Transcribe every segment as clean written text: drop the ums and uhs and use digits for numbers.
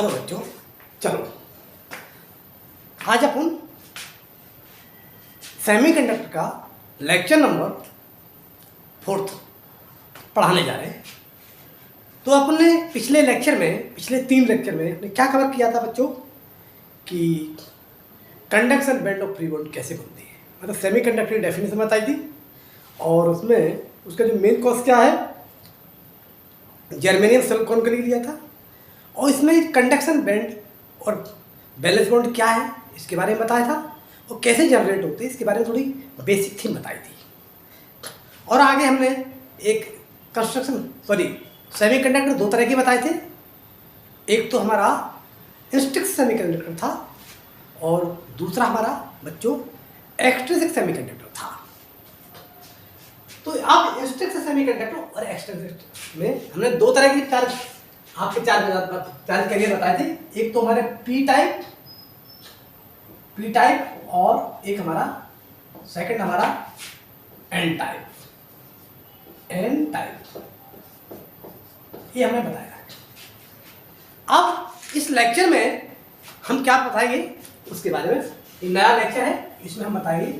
Hello बच्चों, चलो आज अपन सेमीकंडक्टर का लेक्चर नंबर 4 पढ़ाने जा रहे हैं। तो अपने पिछले 3 लेक्चर में अपने क्या कवर किया था बच्चों कि कंडक्शन बैंड और फ्री बॉन्ड कैसे बनती है, मतलब सेमीकंडक्टर की डेफिनेशन बताई थी और उसमें उसका जो मेन कॉज क्या है, जर्मेनियम सिलिकॉन का लिया था और इसमें कंडक्शन बैंड और बैलेंस बॉन्ड क्या है इसके बारे में बताया था और कैसे जनरेट होते हैं इसके बारे में थोड़ी बेसिक थीम बताई थी। और आगे हमने एक सेमीकंडक्टर 2 तरह के बताए थे। एक तो हमारा इंस्ट्रिंसिक सेमीकंडक्टर था और दूसरा हमारा बच्चों एक्सट्रिंसिक सेमीकंडक्टर था। तो अब इंस्ट्रिंसिक सेमीकंडक्टर और एक्सट्रिंसिक में हमने 2 तरह की चार्ज कैरियर बताए थे। एक तो हमारे पी टाइप और एक हमारा सेकंड हमारा एन टाइप ये हमने बताया। अब इस लेक्चर में हम क्या बताएंगे उसके बारे में, ये नया लेक्चर है, इसमें हम बताएंगे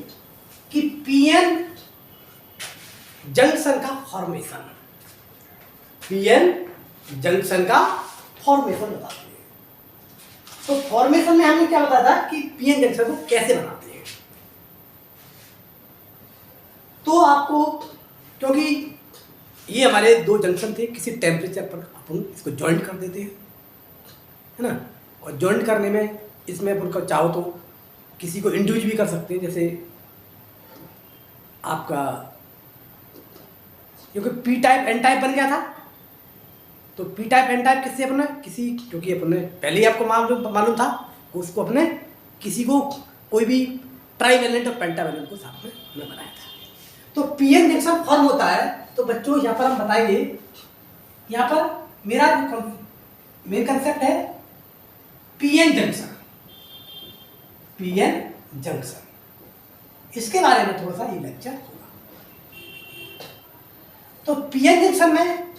कि पीएन जंक्शन का फॉर्मेशन, बताते हैं। तो फॉर्मेशन में हमने क्या बताया था कि पीएन जंक्शन को कैसे बनाते हैं। तो आपको, क्योंकि ये हमारे 2 जंक्शन थे, किसी टेम्परेचर पर अपन इसको जॉइंट कर देते हैं, है ना। और जॉइंट करने में इसमें अपन को चाहो तो किसी को इंड्यूस भी कर सकते हैं, जैसे आपका क्योंकि पी टाइप एन टाइप बन गया था। तो पी टाइप एन टाइप किससे अपने क्योंकि अपने पहले ही आपको मालूम था उसको अपने किसी को कोई भी ट्राईवैलेंट और पेंटावैलेंट को साथ में हमने बनाया था। तो पीएन जंक्शन फॉर्म होता है। तो बच्चों यहाँ पर हम बताएंगे, यहाँ पर मेरा मेन कंसेप्ट है पीएन जंक्शन। इसके बारे में थोड़ा सा ये लेक्चर होगा। तो पीएन जंक्शन में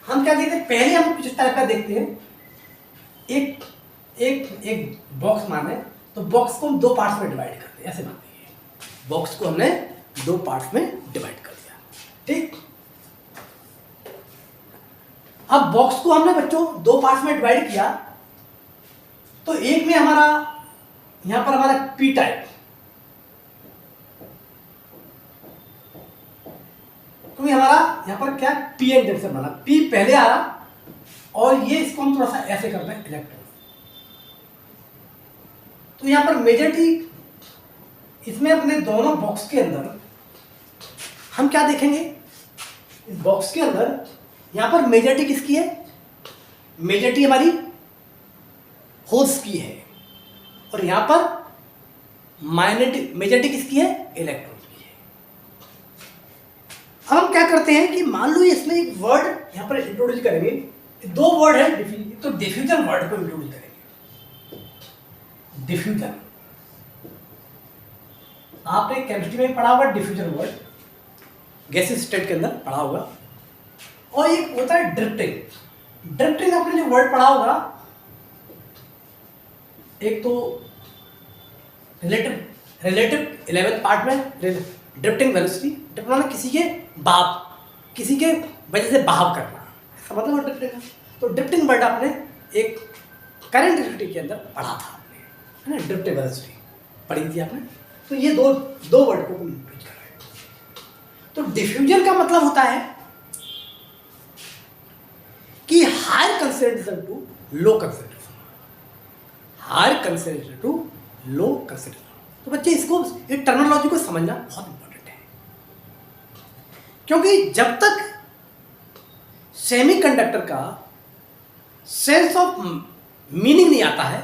हम क्या देखते हैं, पहले हम कुछ टाइप का देखते हैं। एक बॉक्स माने तो बॉक्स को हम 2 पार्ट्स में डिवाइड करते हैं, ऐसे मानते हैं। बॉक्स को हमने 2 पार्ट्स में डिवाइड कर दिया, ठीक। अब बॉक्स को हमने बच्चों 2 पार्ट्स में डिवाइड किया। तो एक में हमारा यहां पर हमारा पी टाइप, क्योंकि हमारा यहां पर क्या पीएन जंक्शन बना, पी पहले आ रहा और ये इसको हम थोड़ा सा ऐसे करते हैं इलेक्ट्रॉन। तो यहां पर मेजॉरिटी इसमें अपने दोनों बॉक्स के अंदर हम क्या देखेंगे, इस बॉक्स के अंदर यहां पर मेजॉरिटी किसकी है, मेजॉरिटी हमारी होल्स की है और यहां पर मेजॉरिटी किसकी है, इलेक्ट्रॉन। अब हम क्या करते हैं कि मान लो इसमें एक वर्ड यहां पर इंट्रोड्यूस करेंगे, 2 वर्ड है, तो डिफ्यूजन वर्ड को इंट्रोड्यूस करेंगे। डिफ्यूजन आपने केमिस्ट्री में पढ़ा होगा, डिफ्यूजन वर्ड गैसेस स्टेट के अंदर पढ़ा होगा। और एक होता है ड्रिफ्टिंग आपने जो वर्ड पढ़ा होगा, एक तो रिलेटिव 11th पार्ट में ड्रिफ्टिंग वेलोसिटी, ड्रिफ्ट किसी के वजह से बहाव करना, ऐसा मतलब ड्रिफ्टिंग का। तो ड्रिफ्टिंग वर्ड आपने एक करंट इलेक्ट्रिसिटी के अंदर पढ़ा था आपने, है ना, ड्रिफ्टिंग वेलोसिटी पढ़ी थी आपने। तो ये दो वर्ड को यूज कर रहे हैं। तो डिफ्यूजन का मतलब होता है कि higher concentration to low concentration, तो बच्चे इसको, ये टर्मिनोलॉजी को समझना बहुत इंपॉर्टेंट है, क्योंकि जब तक सेमीकंडक्टर का सेंस ऑफ मीनिंग नहीं आता है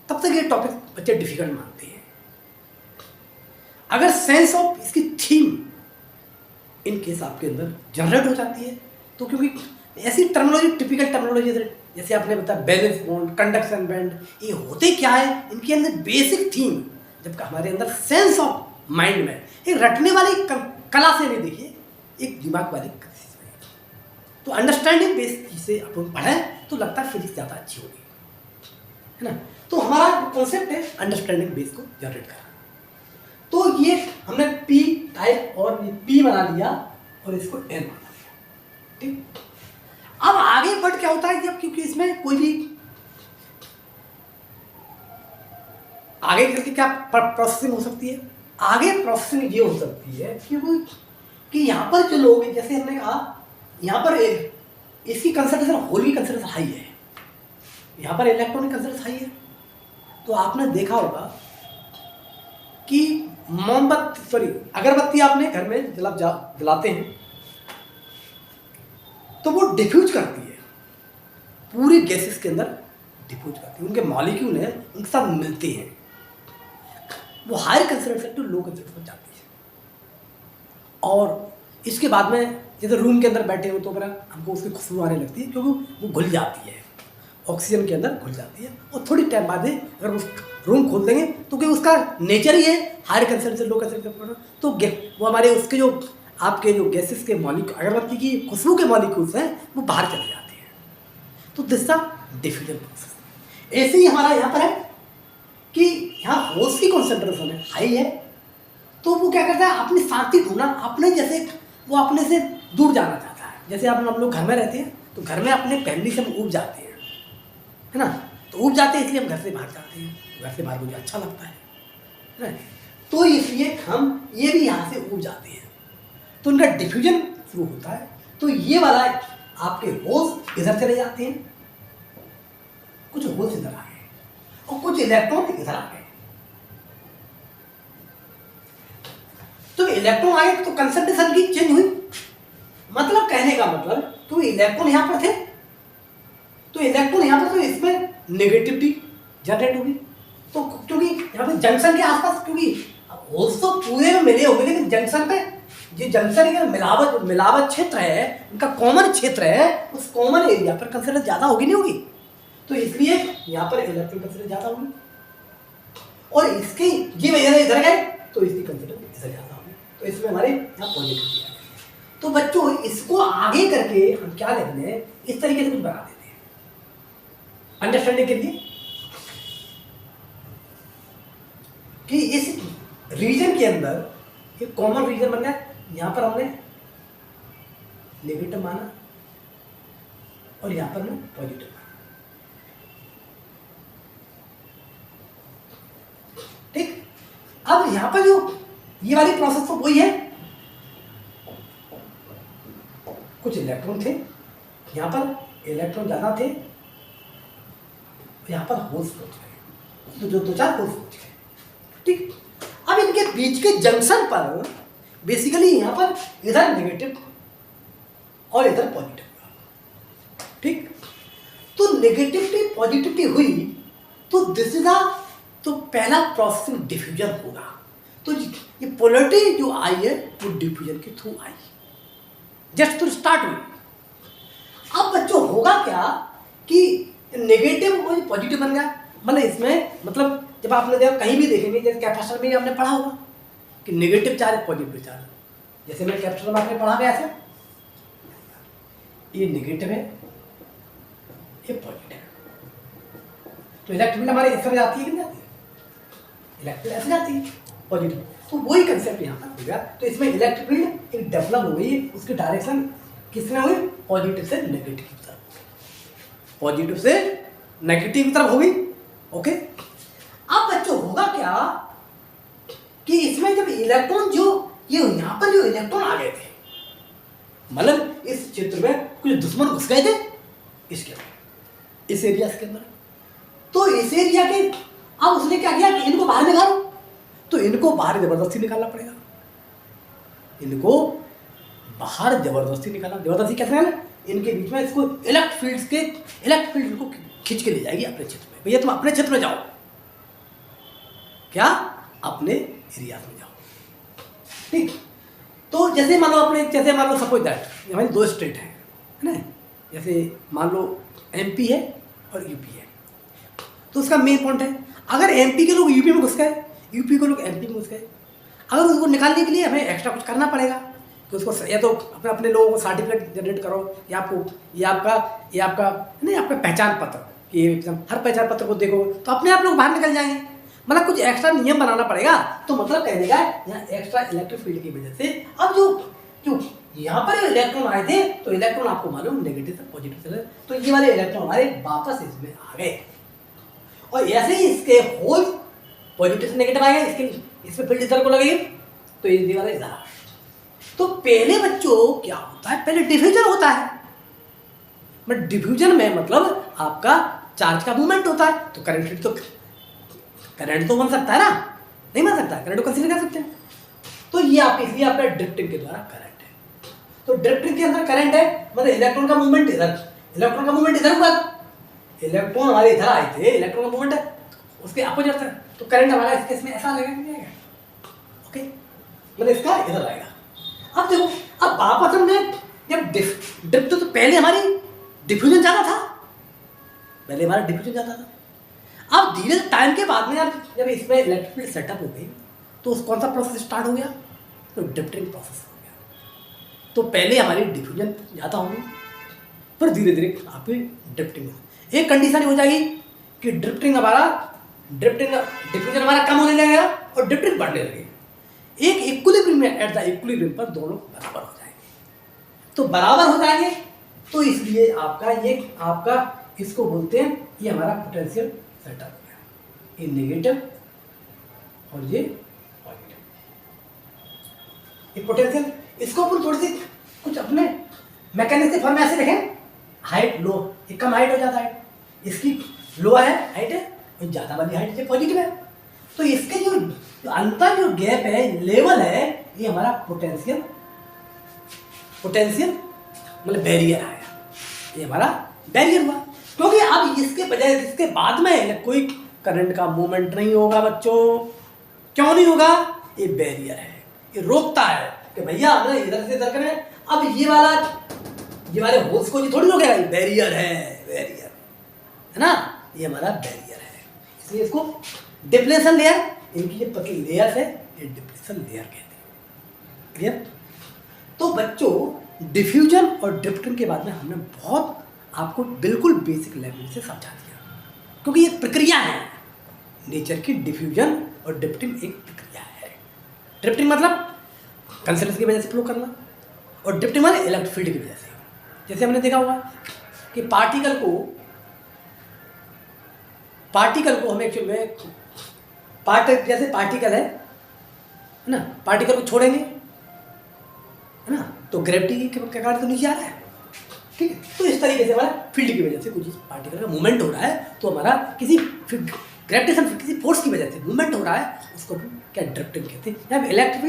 तब तक ये टॉपिक बच्चे डिफिकल्ट मानते हैं। अगर सेंस ऑफ इसकी थीम इन केस आपके अंदर जनरेट हो जाती है, तो क्योंकि ऐसी टर्मिनोलॉजी, टिपिकल टर्मिनोलॉजी जैसे आपने बताया बैलेंस बॉन्ड, कंडक्शन बैंड, ये होते क्या है, इनके अंदर बेसिक थीम जब हमारे अंदर सेंस ऑफ माइंड में, एक रटने वाली कला से नहीं, देखिए एक दिमाग वाली कला से। तो अंडरस्टैंडिंग बेस से अपन पढ़ें तो लगता है फिजिक्स ज़्यादा अच्छी होगी। है ना। तो हमारा कॉन्सेप्ट है अंडरस्टैंडिंग बेस को जनरेट करना। तो ये हमने पी टाइप और ये पी बना लिया और इसको एन बना लिया, ठीक। अब आगे बढ़ क्या होता है, जब क्योंकि इसमें कोई भी आगे करके क्या प्रोसेसिंग हो सकती है, आगे प्रोसेसिंग ये हो सकती है कि यहाँ पर जो लोग हैं, जैसे हमने कहा यहाँ पर इसकी कंसंट्रेशन होल की कंसंट्रेशन हाई है, यहाँ पर इलेक्ट्रॉन की कंसंट्रेशन हाई है। तो आपने देखा होगा कि अगरबत्ती आपने घर में जलाते हैं तो वो डिफ्यूज करती है, पूरी गैसेस के अंदर डिफ्यूज करती है, उनके मॉलिक्यूल हैं उनके साथ मिलते हैं, वो high concentration to low concentration पर जाती है। और इसके बाद में जैसे रूम के अंदर बैठे हो तो फिर हमको उसकी खुशबू आने लगती है, क्योंकि वो घुल जाती है, ऑक्सीजन के अंदर घुल जाती है। और थोड़ी टाइम बाद अगर उस रूम खोल देंगे तो कि उसका नेचर ही है हाई कंसंट्रेशन लो कंसंट्रेशन, तो वो हमारे उसके जो आपके जो गैसेस के मॉलिक्यूल, अगरबत्ती की खुशबू के मॉलिक्यूल्स हैं वो बाहर चले जाते हैं। तो दिस द डिफ्यूजन प्रोसेस। ऐसे ही हमारा यहाँ पर है कि यहाँ होल्स की कॉन्सेंट्रेशन है हाई है, तो वो क्या करता है अपनी शांति ढूंढना, अपने जैसे वो अपने से दूर जाना चाहता है। जैसे हम लोग घर में रहते हैं तो घर में अपने फैमिली से हम ऊब जाते हैं, है ना, तो ऊब जाते हैं इसलिए हम घर से बाहर जाते हैं, घर से बाहर मुझे अच्छा लगता है ना, तो इसलिए हम ये भी यहाँ से ऊब जाते हैं, तो उनका डिफ्यूजन शुरू होता है। तो ये वाला आपके होल्स इधर चले जाते हैं, कुछ होल्स इधर आ गए और कुछ इलेक्ट्रॉन इधर आ गए। तो इलेक्ट्रॉन आए तो कंसंट्रेशन की चेंज हुई, मतलब कहने का मतलब तो इलेक्ट्रॉन यहाँ पर थे तो इलेक्ट्रॉन यहाँ पर, तो इसमें नेगेटिविटी जनरेट होगी। तो क्योंकि यहाँ पे जंक्शन के आसपास, क्योंकि होल्स तो पूरे में मिले होंगे लेकिन जंक्शन पे, जो जंक्शन के मिलावट क्षेत्र है, उनका कॉमन क्षेत्र है, उस कॉमन एरिया पर कंसंट्रेशन ज़्यादा होगी नहीं होगी, तो इसलिए यहाँ पर इलेक्ट्रॉन कंसंट्रेशन ज़्यादा होगी। और इसकी ये वजह इधर गए तो इसकी कंसंट्रेशन इधर ज़्यादा होगी, तो इसमें हमारे यहाँ पॉजिटिव। तो बच्चों इसको आगे करके हम क्या लिखते हैं, इस तरीके से कुछ बना देते हैं अंडरस्टैंडिंग के लिए कि इस रीजन के अंदर एक कॉमन रीजन बन गया। यहाँ पर हमने नेगेटिव माना और यहाँ पर हमने पॉजिटिव माना, ठीक। अब यहाँ पर जो ये वाली प्रोसेस तो वही है, कुछ इलेक्ट्रॉन थे, यहाँ पर इलेक्ट्रॉन ज़्यादा थे, यहाँ पर होल्स पहुँच गए, तो जो दो चार होल्स पहुँच गए, ठीक। अब इनके बीच के जंक्शन पर बेसिकली यहाँ पर इधर नेगेटिव और इधर पॉजिटिव, ठीक। तो नेगेटिविटी पॉजिटिविटी हुई तो दिस इज तो पहला प्रोसेसिंग डिफ्यूजन होगा। तो ये पोलैरिटी जो आई है वो डिफ्यूजन के थ्रू आई, जस्ट तो स्टार्ट हुई। अब बच्चों होगा क्या कि नेगेटिव और पॉजिटिव बन गया, मतलब इसमें मतलब जब आपने देखा कहीं भी देखेंगे, जैसे कैपेसिटर में आपने पढ़ा होगा कि नेगेटिव चार्ज पॉजिटिव चार्ज, जैसे मैं कैपेसिटर में आपने पढ़ा गया ऐसे, ये नेगेटिव है ये पॉजिटिव है, तो इलेक्ट्रिक हमारे इस तरह जाती है कि नहीं जाती है, इलेक्ट्रिक ऐसे जाती है पॉजिटिव। तो वही कंसेप्ट यहाँ पर हो गया। तो इसमें इलेक्ट्रिक फील्ड एक डेवलप हो गई, उसकी डायरेक्शन किसमें हुई, पॉजिटिव से नेगेटिव की तरफ, पॉजिटिव से नेगेटिव की तरफ होगी, ओके। अब बच्चों होगा क्या कि इसमें जब इलेक्ट्रॉन जो ये यहाँ पर जो इलेक्ट्रॉन आ गए थे, मतलब इस क्षेत्र में कुछ दुश्मन घुस गए थे इसके अंदर, इस एरिया के अंदर, तो इस एरिया के अब उसने क्या किया कि इनको बाहर निकालो, तो इनको बाहर जबरदस्ती निकालना पड़ेगा, इनको बाहर जबरदस्ती निकालना, जबरदस्ती कैसे निकालना, इनके बीच में इसको इलेक्ट्रिक फील्ड इनको खींच के ले जाएगी अपने क्षेत्र में, भैया तुम अपने क्षेत्र में जाओ, क्या अपने एरिया में जाओ, ठीक। तो जैसे मान लो सपोज दैट हमारी दो स्टेट हैं, है ना, जैसे मान लो एमपी है और यूपी है, तो उसका मेन पॉइंट है अगर एमपी के लोग यूपी में घुस गए, यूपी के लोग एमपी में घुस गए, अगर उसको निकालने के लिए हमें एक्स्ट्रा कुछ करना पड़ेगा कि उसको या तो अपने लोगों को सर्टिफिकेट जनरेट करो, या आपको ये आपका नहीं आपका पहचान पत्र, कि ये एग्जाम हर पहचान पत्र को देखो तो अपने आप लोग बाहर निकल जाएंगे। मतलब कुछ एक्स्ट्रा नियम बनाना पड़ेगा। तो मतलब कहने का यहाँ एक्स्ट्रा इलेक्ट्रिक फील्ड की वजह से अब जो यहाँ पर इलेक्ट्रॉन आए थे तो इलेक्ट्रॉन आपको मालूम नेगेटिव से पॉजिटिव से, तो ये वाले इलेक्ट्रॉन हमारे वापस इसमें आ गए और ऐसे ही इसके होल पॉजिटिव से नेगेटिव आ गए, इसमें फील्ड इधर को लगेगी तो ये वाला इधर आ गया। तो पहले बच्चों क्या होता है, पहले डिफ्यूजन होता है। बट डिफ्यूजन में मतलब आपका चार्ज का मूवमेंट होता है, तो करंट तो बन सकता है ना, नहीं बन सकता, करंट को कंसीडर कर सकते हैं। तो ये आपके इसलिए आपका ड्रिफ्टिंग के द्वारा करंट है। तो ड्रिफ्टिंग के अंदर करंट है मतलब इलेक्ट्रॉन का मूवमेंट इधर हुआ, इलेक्ट्रॉन हमारे इधर आए थे, इलेक्ट्रॉन का मूवमेंट है उसके अपोजिट था, तो करंट हमारा इसके इसमें ऐसा लगेगा, ओके, मतलब इसका इधर आएगा। अब देखो, अब वापस हमने जब ड्रिफ्ट तो पहले हमारी डिफ्यूजन ज़्यादा था, अब धीरे टाइम के बाद में जब इसमें इलेक्ट्रिक फील्ड सेटअप हो गई तो कौन सा प्रोसेस स्टार्ट हो गया, तो ड्रिफ्टिंग प्रोसेस हो गया। तो पहले हमारी डिफ्यूजन ज़्यादा होगी पर धीरे धीरे आपकी ड्रिफ्टिंग होगी। एक कंडीशन हो जाएगी कि डिफ्यूजन हमारा कम होने लगेगा और ड्रिफ्टिंग बढ़ने लगेगी। एक इक्विलिब्रियम में एट द इक्विलिब्रियम पर दोनों बराबर हो जाएंगे। तो बराबर हो जाएंगे तो इसलिए आपका इसको बोलते हैं, ये हमारा पोटेंशियल सेटअप हो गया, ये नेगेटिव और ये पॉजिटिव। ये पोटेंशियल, इसको अपन थोड़ी सी कुछ अपने मैकेनिक्स फॉर्म में ऐसे देखें, हाइट लो, ये कम हाइट हो जाता है, इसकी लो है हाइट है और ज़्यादा वाली हाइट ये पॉजिटिव है। तो इसके जो अंतर जो गैप है, लेवल है, ये हमारा पोटेंशियल मतलब बैरियर आया, ये हमारा बैरियर हुआ। क्योंकि अब इसके बजाय इसके बाद में कोई करंट का मूवमेंट नहीं होगा बच्चों। क्यों नहीं होगा, ये बैरियर है, ये रोकता है कि भैया हमने इधर से इधर करें। अब ये वाले होल्स को ये थोड़ी रोकेगा, ये बैरियर है ना, ये हमारा बैरियर है। इसलिए इसको डिप्लेशन लेयर, इनकी ये पतली लेयर है, ये डिप्लेशन लेयर कहते हैं। क्लियर? तो बच्चों डिफ्यूजन और ड्रिफ्टिंग के बाद में हमने बहुत आपको बिल्कुल बेसिक लेवल से समझा दिया, क्योंकि ये प्रक्रिया है नेचर की। डिफ्यूजन और ड्रिफ्टिंग एक प्रक्रिया है। ड्रिफ्टिंग मतलब कंसेंट्रेशन की वजह से फ्लो करना और ड्रिफ्टिंग मतलब इलेक्ट्रिक फील्ड की वजह से। जैसे हमने देखा होगा कि पार्टिकल को हम एक्चुअल में जैसे पार्टिकल है ना, पार्टिकल को छोड़ेंगे है ना, तो ग्रेविटी के कारण तो नीचे आ रहा है, ठीक है। तो इस तरीके से हमारा फील्ड की वजह से कुछ पार्टिकल का मूवमेंट हो रहा है, तो हमारा किसी ग्रेविटेशन किसी फोर्स की वजह से मूवमेंट हो रहा है, उसको क्या ड्रिफ्टिंग कहते हैं। जब इलेक्ट्रिक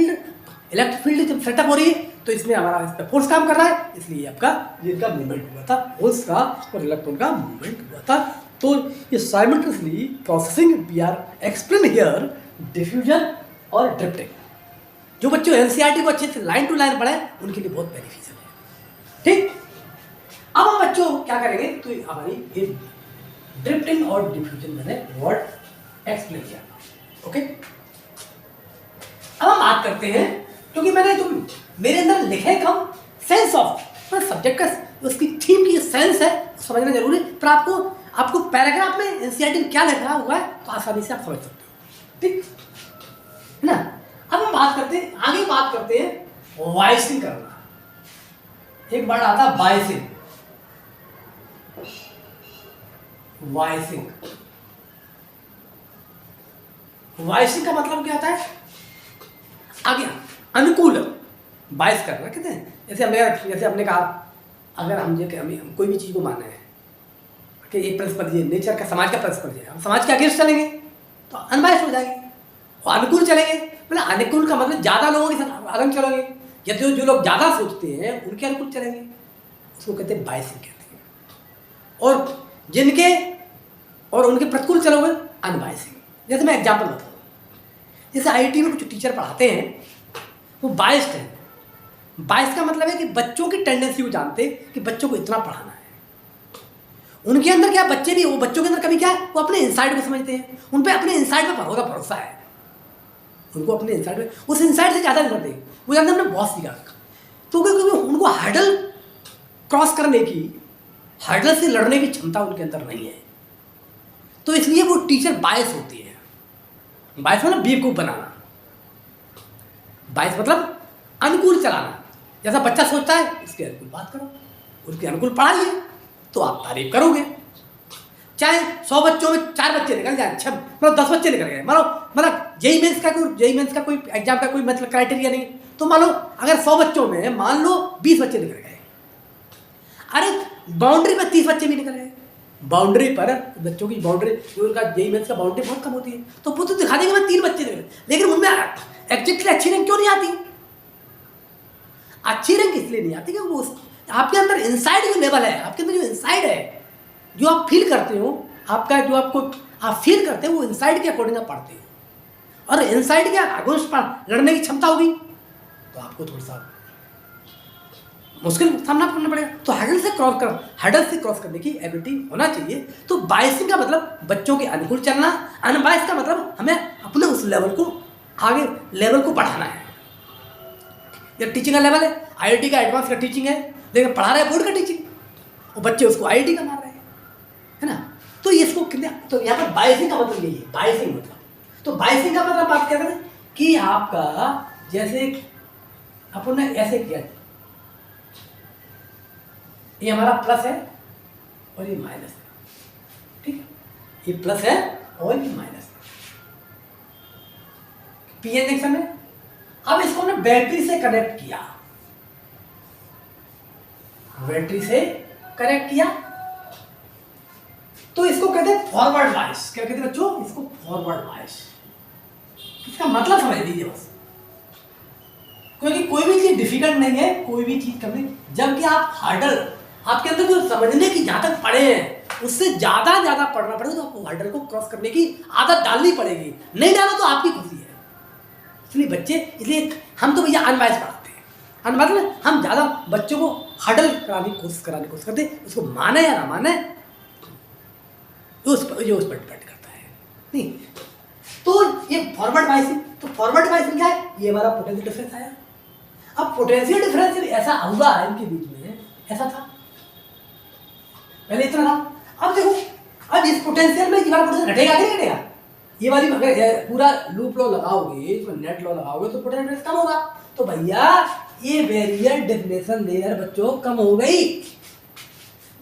फील्ड जब सेटअप हो रही है तो इसमें हमारा इस पर फोर्स काम कर रहा है, इसलिए आपका इनका मूवमेंट हुआ था, होल्स का और इलेक्ट्रॉन का मूवमेंट हुआ था। तो ये simultaneously processing we are explain here diffusion और ड्रिफ्टिंग। जो बच्चों एनसीईआरटी को अच्छे से लाइन टू लाइन पढ़े उनके लिए बहुत बेनिफिशियल है, ठीक। अब हम बच्चों क्या करेंगे, तो हमारी ड्रिफ्टिंग और डिफ्यूजन मैंने वर्ड एक्सप्लेन किया, ओके। अब हम बात करते हैं, क्योंकि मैंने जो मेरे अंदर लिखे कम सेंस ऑफ सब्जेक्ट का उसकी थीम की सेंस है समझना जरूरी है, पर आपको पैराग्राफ में एनसीईआरटी में क्या लिखा हुआ है तो आसानी से आप समझ सकते हो, ठीक है ना। अब हम आगे बात करते हैं वाइसिंग करना। एक वर्ड आता है वाइसिंग। वाइसिंग का मतलब क्या होता है, आगे अनुकूल बाइस करना कहते हैं। जैसे हमने कहा, अगर हम कोई भी चीज़ को माने हैं कि ये प्रिंसिपल, ये नेचर का, समाज का प्रिंसिपल है, हम समाज के अगेंस्ट चलेंगे तो अनबाइस्ड हो जाएंगे, और अनुकूल चलेंगे मतलब अनुकूल का मतलब ज़्यादा लोगों के साथ अलग चलेंगे, या तो जो लोग ज़्यादा सोचते हैं उनके अनुकूल चलेंगे, उसको कहते हैं बाइसिंग कहते हैं। और जिनके और उनके प्रतिकूल चलोगे अनबाइसिंग। जैसे मैं एग्जाम्पल बताऊँ, जैसे आईआईटी में कुछ टीचर पढ़ाते हैं वो बाइस्ड है। बाइस का मतलब है कि बच्चों की टेंडेंसी वो जानते हैं कि बच्चों को इतना पढ़ाना है। उनके अंदर क्या, वो बच्चों के अंदर कभी क्या है, वो अपने इंसाइट को समझते हैं, उन पर अपने इंसाइट में भरोसा है, उनको अपने इंसाइट में, उस इंसाइट से ज़्यादा नहीं करते, वो जानते हमने बहुत सीखा। तो क्योंकि उनको हर्डल क्रॉस करने की, हर्डल से लड़ने की क्षमता उनके अंदर नहीं है, तो इसलिए वो टीचर बायस होती है। बायस मतलब बेवकूफ़ बनाना, बायस मतलब अनुकूल चलाना। जैसा बच्चा सोचता है उसके अनुकूल बात करो, उसके अनुकूल पढ़ाइए तो आप तारीफ करोगे। चाहे 100 बच्चों में 4 बच्चे निकल जाए, 6 मतलब 10 बच्चे निकल गए, मतलब जेई मेंस का कोई एग्जाम का कोई मतलब क्राइटेरिया नहीं, तो मान लो अगर 100 बच्चों में मान लो 20 बच्चे निकल गए, अरे बाउंड्री पर 30 बच्चे भी निकल गए, बाउंड्री पर बच्चों की बाउंड्री जो उनका जेई मेंस का बाउंड्री बहुत कम होती है, तो वो तो दिखा देंगे मैं 3 बच्चे निकले, लेकिन उनमें एग्जैक्टली अच्छी रैंक क्यों नहीं आती? अच्छी रैंक इसलिए नहीं आती कि वो आपके अंदर इनसाइड जो लेवल है, आपके अंदर जो इनसाइड है, जो आप फील करते हो, आपका जो आपको आप फील करते हो वो इनसाइड के अकॉर्डिंग आप पढ़ते हो, और इनसाइड के अगेंस्ट लड़ने की क्षमता होगी तो आपको थोड़ा सा मुश्किल सामना करना पड़ेगा। तो हडल से क्रॉस करने की एबिलिटी होना चाहिए। तो बायसिंग का मतलब बच्चों के अनुकूल चलना, अनबायस का मतलब हमें अपने उस लेवल को आगे लेवल को बढ़ाना है। ये टीचिंग का लेवल है, आईआईटी का एडवांस का टीचिंग है, लेकिन पढ़ा रहे बोर्ड का टीचिंग, वो बच्चे उसको आईआईटी का मार रहे हैं, है ना। तो इसको तो यहाँ पर बायसिंग का मतलब यही है, बायसिंग मतलब, तो बायसिंग का मतलब बात कर रहे हैं कि आपका जैसे अपन ने ऐसे किया, ये हमारा प्लस है और ये माइनस है, ठीक है, ये प्लस है और ये माइनस है, पीएन जंक्शन में। अब इसको हमने बैटरी से कनेक्ट किया, बैटरी से कनेक्ट किया, तो इसको कहते हैं फॉरवर्ड बायस। क्या कहते हैं बच्चों? इसको फॉरवर्ड बायस। इसका मतलब समझ लीजिए बस, क्योंकि कोई भी चीज डिफिकल्ट नहीं है, कोई भी चीज करनी, जबकि आप हर्डल आपके अंदर जो समझने की जहां तक पढ़े हैं उससे ज्यादा पढ़ना पड़ेगा, तो आपको हर्डल को क्रॉस करने की आदत डालनी पड़ेगी। नहीं डालो तो आपकी खुशी है। इसलिए बच्चे, इसलिए हम तो भैया अनबायस पढ़ाते हैं, अनबायस हम ज्यादा बच्चों को हर्डल कराने की कोशिश करते, उसको माने या ना माने तो उस पर डिपेंड करता है। नहीं तो ये फॉरवर्ड बायसिंग, तो फॉरवर्ड बायसिंग क्या है? ये हमारा पोटेंशियल डिफरेंस आया। अब पोटेंशियल डिफरेंस ऐसा हुआ इनके बीच में, ऐसा था पहले इतना था, अब देखो, अब इस पोटेंशियल में ये वाला पोटेंशियल घटेगा कि नहीं घटेगा? ये वाली अगर पूरा लूप लॉ लगाओगे, इसमें नेट लॉ लगाओगे तो पोटेंशियल डिफरेंस कम होगा। तो भैया ये वेरिएंट डिफिनेशन लेयर बच्चों कम हो गई।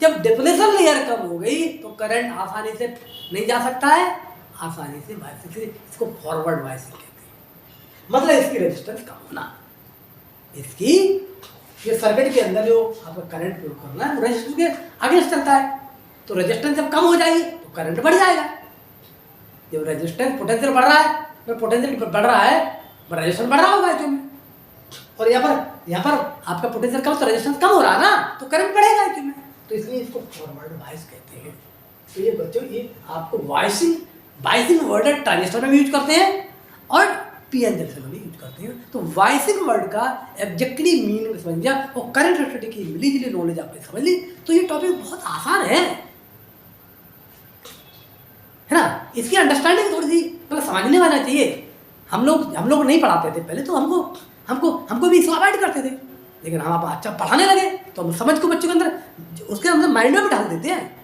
जब डिफिनेशन लेयर कम हो गई तो करंट आसानी से नहीं जा सकता है, आसानी से बायसिंग से, इसको फॉरवर्ड बायसिंग कहते हैं। मतलब इसकी रेजिस्टेंस कम होना, इसकी ये सर्किट के अंदर जो आपका करंट प्रयोग करना है वो रेजिस्टेंस के अगेंस्ट चलता है, तो रेजिस्टेंस जब कम हो जाएगी तो करंट बढ़ जाएगा। जब रेजिस्टेंस पोटेंशियल बढ़ रहा है, तो पोटेंशियल बढ़ रहा है, रेजिस्टेंस बढ़ रहा होगा इसमें, और यहाँ पर आपका पोटेंशियल कम, तो रेजिस्टेंस कम हो रहा है ना, तो करंट बढ़ेगा इसमें। तो इसलिए इसको फॉरवर्ड बायस कहते हैं। तो ये बच्चों, ये आपको बायसिंग वर्ड ट्रांजिस्टर में भी यूज करते हैं और पीएन जंक्शन में भी यूज करते हैं। तो बायसिंग वर्ड का एग्जैक्टली मीनिंग समझ लिया और करंट स्टडी की मिली जुली नॉलेज आपने समझ ली, तो ये टॉपिक बहुत आसान है ना। इसकी अंडरस्टैंडिंग थोड़ी सी मतलब समझने वाला चाहिए। हम लोग नहीं पढ़ाते थे पहले, तो हमको भी इसको अवॉइड करते थे, लेकिन हम आप अच्छा पढ़ाने लगे तो हम समझ को बच्चों के अंदर उसके अंदर माइंड में भी डाल देते हैं।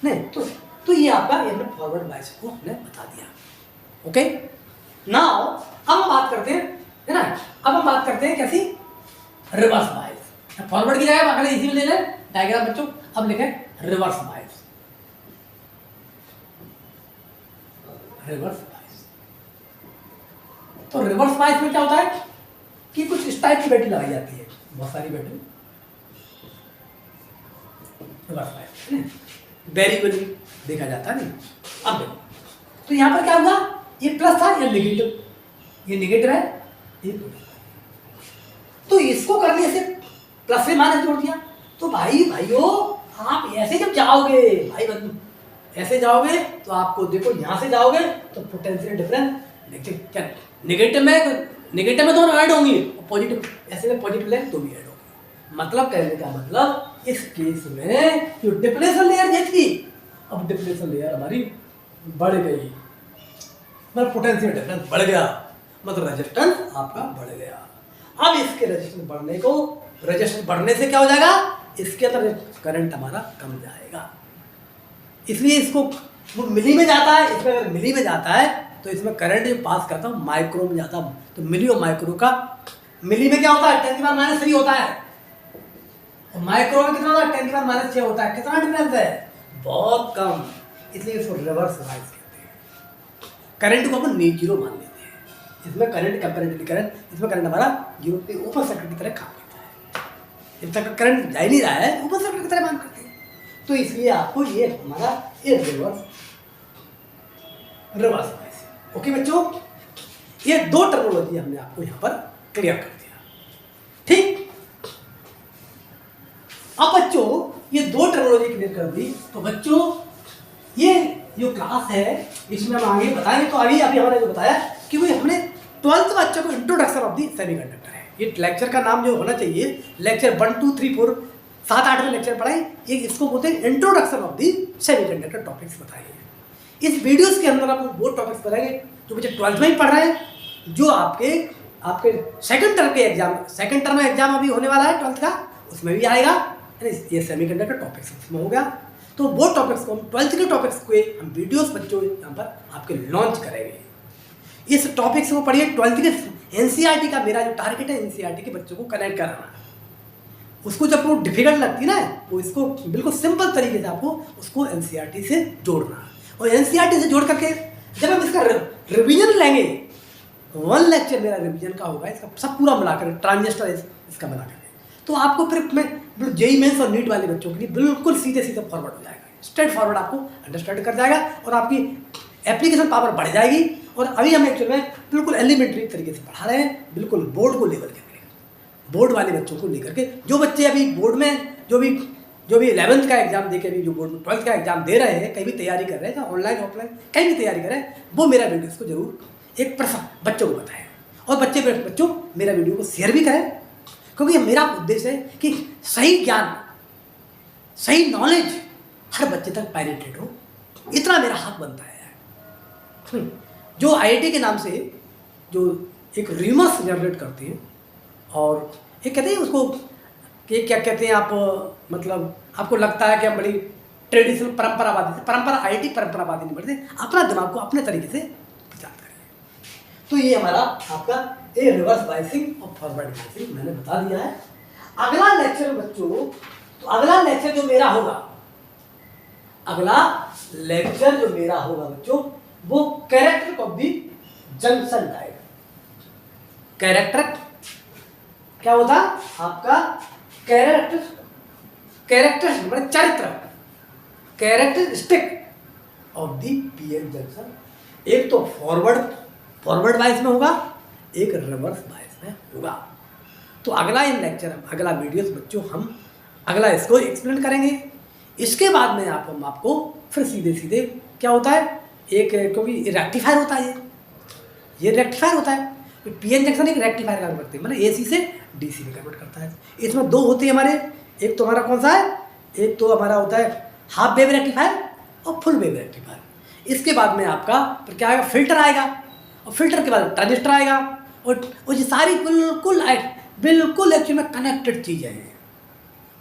नहीं तो ये आपका हमने फॉरवर्ड बायस को हमने बता दिया। ओके, नाउ अब हम बात करते हैं, है ना, अब हम बात करते हैं कैसी? Reverse bias. फॉरवर्ड की जगह अगले इसी में ले लें डायग्राम बच्चों, अब लिखें रिवर्स बायस। रिवर्स बायस, तो रिवर्स बायस में क्या होता है कि कुछ इस टाइप की बैटरी लगाई जाती है, बहुत सारी बैटरी रिवर्स बायस वेरिएबल देखा जाता है। नहीं, अब देखो, तो यहाँ पर क्या होगा? ये प्लस था, ये नेगेटिव, ये नेगेटिव है, ये पॉजिटिव। तो इसको करने से प्लस से माइनस जोड़ दिया। तो भाइयों आप ऐसे जब जाओगे, भाई बंधु ऐसे जाओगे तो आपको देखो, यहाँ से जाओगे तो पोटेंशियल डिफरेंस नेगेटिव में दोनों ऐड होंगी, पॉजिटिव ऐसे में पॉजिटिव लेंगे तो भी ऐड होंगी। मतलब कहने का मतलब इस केस में जो डिप्लेशन लेयर ये थी, अब डिप्लेशन लेयर हमारी बढ़ गई, मतलब पोटेंशियल डिफरेंस बढ़ गया, मतलब रेजिस्टेंस आपका बढ़ गया। अब इसके रेजिस्टेंस बढ़ने से क्या हो जाएगा? इसके अंदर करंट हमारा कम जाएगा। इसलिए इसको वो मिली में जाता है। इसमें अगर मिली में जाता है तो इसमें करंट जो पास करता हूँ माइक्रो में जाता हूँ। तो मिली और माइक्रो का, मिली में क्या होता है 10⁻³ होता है और माइक्रो में कितना होता है 10⁻6 होता है। कितना डिफरेंस है, बहुत कम। इसलिए इसको रिवर्स बायस कहते हैं। करंट को अपन नीजीरो मान लेते हैं। इसमें करंट कंपेरेटिवली करंट, इसमें करंट हमारा जीरो पे ओपन सर्किट की तरह काम करता है। जब तक करंट जा ही नहीं रहा है ओपन सर्किट की तरह मान करते हैं। तो इसलिए आपको ये हमारा ये रिवर्स बायस। ओके बच्चों, ये दो टर्मिनोलॉजी हमने आपको यहाँ पर क्लियर कर दिया। ठीक, अब बच्चों ये दो टर्मिनोलॉजी क्लियर कर दी। तो बच्चों ये जो क्लास है इसमें हम आगे बताएंगे। तो अभी हमारे जो बताया कि वो हमने 12th बच्चों को इंट्रोडक्शन ऑफ दी सेमीकंडक्टर है। ये लेक्चर का नाम जो होना चाहिए, लेक्चर 1 2 3 4 7 8 में लेक्चर पढ़ाए, ये इसको बोलते हैं introduction of the semiconductor topics बताइए। इस वीडियोस के अंदर आपको वो टॉपिक्स बताएंगे जो बच्चे 12th में ही पढ़ रहे हैं, जो आपके सेकंड टर्म के एग्जाम अभी होने वाला है 12th का, उसमें भी आएगा। ये सेमीकंडक्टर टॉपिक्स उसमें हो गया। तो वो टॉपिक्स को हम 12th के टॉपिक्स को हम वीडियोस बच्चों यहाँ पर आपके लॉन्च करेंगे। इस टॉपिक्स को पढ़िए। 12th के एनसीईआरटी का मेरा जो टारगेट है एनसीईआरटी के बच्चों को कनेक्ट कराना। उसको जब वो डिफिकल्ट लगती है ना, वो इसको बिल्कुल सिंपल तरीके से आपको उसको एनसीईआरटी से जोड़ना। और एनसीईआरटी से जोड़ करके जब हम इसका रिवीजन लेंगे, 1 लेक्चर मेरा रिवीजन का होगा, इसका सब पूरा मिलाकर ट्रांजिस्टर इसका बनाकर, तो आपको फिर मैं जेईई मेंस और नीट वाले बच्चों के लिए बिल्कुल सीधे फॉरवर्ड हो जाएगा। स्ट्रेट फॉरवर्ड आपको अंडरस्टैंड कर जाएगा और आपकी एप्लीकेशन पावर बढ़ जाएगी। और अभी हम एक्चुअल में बिल्कुल एलिमेंट्री तरीके से पढ़ा रहे हैं, बिल्कुल बोर्ड को लेवल के, बोर्ड वाले बच्चों को लेकर के। जो बच्चे अभी बोर्ड में जो भी 11th का एग्जाम दे के अभी जो बोर्ड में 12th का एग्जाम दे रहे हैं, कहीं भी तैयारी कर रहे हैं, ऑनलाइन ऑफलाइन कहीं भी तैयारी कर रहे हैं, वो मेरा वीडियो को जरूर एक बच्चों को बताएं। और बच्चों मेरा वीडियो को शेयर भी करें, क्योंकि मेरा उद्देश्य है कि सही ज्ञान, सही नॉलेज हर बच्चे तक पेनिट्रेट हो, इतना मेरा हक बनता है। जो आईआईटी के नाम से जो एक र्यूमर्स जनरेट करते हैं और ये कहते हैं उसको कि क्या कहते हैं आप, मतलब आपको लगता है कि हम बड़ी ट्रेडिशनल आईआईटी परंपरावादी नहीं बढ़ते, अपना दिमाग को अपने तरीके से प्रचार करिए। तो ये हमारा आपका ये रिवर्स बायसिंग और फॉरवर्ड बायसिंग मैंने बता दिया है। अगला लेक्चर बच्चों, तो अगला लेक्चर जो मेरा होगा बच्चों, वो character of the junction diagram. Character क्या होता है आपका, कैरेक्टर मतलब चरित्र, characteristic of the PN junction. एक तो फॉरवर्ड बायस में होगा, एक रिवर्स बायस में होगा। तो अगला अगला वीडियोस बच्चों हम अगला इसको एक्सप्लेन करेंगे। इसके बाद में हम आपको फिर सीधे क्या होता है, एक क्योंकि रेक्टिफायर होता है, ये रेक्टिफायर होता है। पीएन जंक्शन एक रेक्टिफायर कन्वर्ट करते हैं, मतलब एसी से डीसी में कन्वर्ट करता है। इसमें दो होते हैं हमारे, एक तो हमारा कौन सा है, एक तो हमारा होता है हाफ वेव रेक्टिफायर और फुल वेव रेक्टिफायर। इसके बाद में आपका फिर क्या आएगा, फिल्टर आएगा, और फिल्टर के बाद ट्रांजिस्टर आएगा। और ये सारी बिल्कुल एक्चुअल में कनेक्टेड चीज़ें हैं।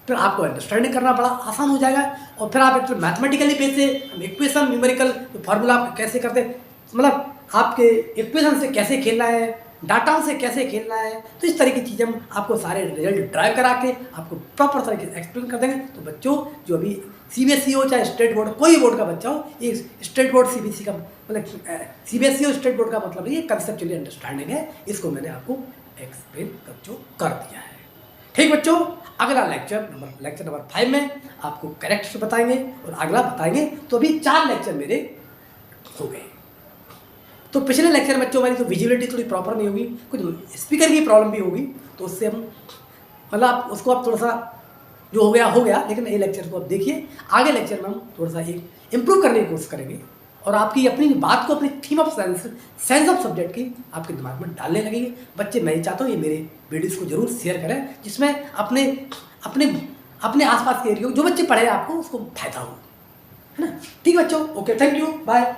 फिर आपको अंडरस्टैंडिंग करना बड़ा आसान हो जाएगा। और फिर आप एक्चुअली मैथमेटिकली बेस से हम इक्वेशन न्यूमेरिकल फार्मूला आप कैसे करते हैं, मतलब आपके इक्वेशन से कैसे खेलना है, डाटा से कैसे खेलना है, तो इस तरह की चीज़ें हम आपको सारे रिजल्ट ड्राइव करा के आपको प्रॉपर तरीके से एक्सप्लेन कर देंगे। तो बच्चों जो अभी सीबीएसई हो चाहे स्टेट बोर्ड, कोई बोर्ड का बच्चा हो, ये स्टेट बोर्ड सीबीएसई का मतलब सीबीएसई और स्टेट बोर्ड का मतलब ये कंसेप्चुअली अंडरस्टैंडिंग है, इसको मैंने आपको एक्सप्लेन कर दिया है। ठीक बच्चों, अगला लेक्चर नंबर 5 में आपको कैरेक्टर बताएंगे और अगला बताएंगे। तो अभी 4 लेक्चर मेरे हो गए। तो पिछले लेक्चर में बच्चों हमारी तो विजिबिलिटी थोड़ी प्रॉपर नहीं होगी, कुछ स्पीकर की प्रॉब्लम भी होगी, तो उससे हम मतलब उसको आप थोड़ा सा जो हो गया, लेकिन ये लेक्चर को आप देखिए। आगे लेक्चर में हम थोड़ा सा एक इम्प्रूव करने की कोशिश करेंगे और आपकी अपनी बात को अपनी theme of sense of subject की आपके दिमाग में डालने लगेंगे। बच्चे मैं ही चाहता हूँ ये मेरे वीडियोज़ को जरूर शेयर करें, जिसमें अपने आसपास के एरिया जो बच्चे पढ़े आपको उसको फायदा हो, है ना। ठीक बच्चों, ओके, थैंक यू, बाय।